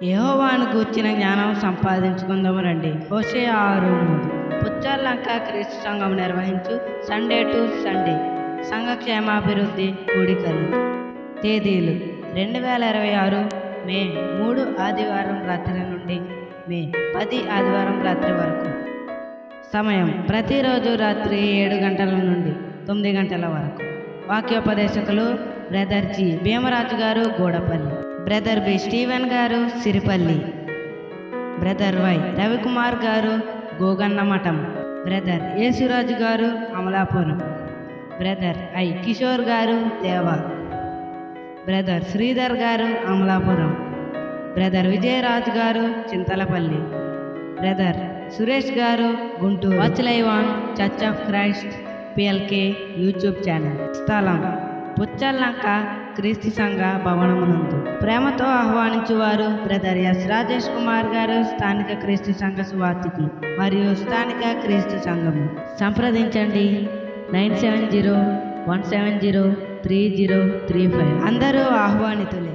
యెహోవాను గూర్చిన జ్ఞానం సంపాదించుకుందాము రండి. హోషేయ 6:3. పుచ్చర్లంక క్రీస్తు సంఘం నిర్వహించు సండే టు సండే సంఘ క్షేమాభివృద్ధి కూడికలు. తేదీలు 2026 మే 3 ఆదివారం రాత్రి నుండి మే 10 ఆదివారం రాత్రి వరకు. సమయం ప్రతిరోజు రాత్రి 7 గంటల నుండి 9 గంటల వరకు. వాక్యోపదేశకులు బ్రదర్ జి భీమరాజు గారు గూడపల్లి, బ్రదర్ బి స్టీవెన్ గారు సిరిపల్లి, బ్రదర్ వై రవికుమార్ గారు గోగన్నమఠం, బ్రదర్ యేసురాజు గారు అమలాపురం, బ్రదర్ ఐ కిషోర్ గారు దేవ, బ్రదర్ శ్రీధర్ గారు అమలాపురం, బ్రదర్ విజయరాజు గారు చింతలపల్లి, బ్రదర్ సురేష్ గారు Guntur. Watch live on church of Christ PLK YouTube channel. స్థలం పుచ్చర్లంక క్రీస్తు సంఘ భవనమునందు. ప్రేమతో ఆహ్వానించువారు బ్రదర్ ఎస్ రాజేష్ కుమార్ గారు, స్థానిక క్రీస్తు సంఘ సువార్థికులు మరియు స్థానిక క్రీస్తు సంఘము. సంప్రదించండి 970-170-3035. అందరూ ఆహ్వానితులే.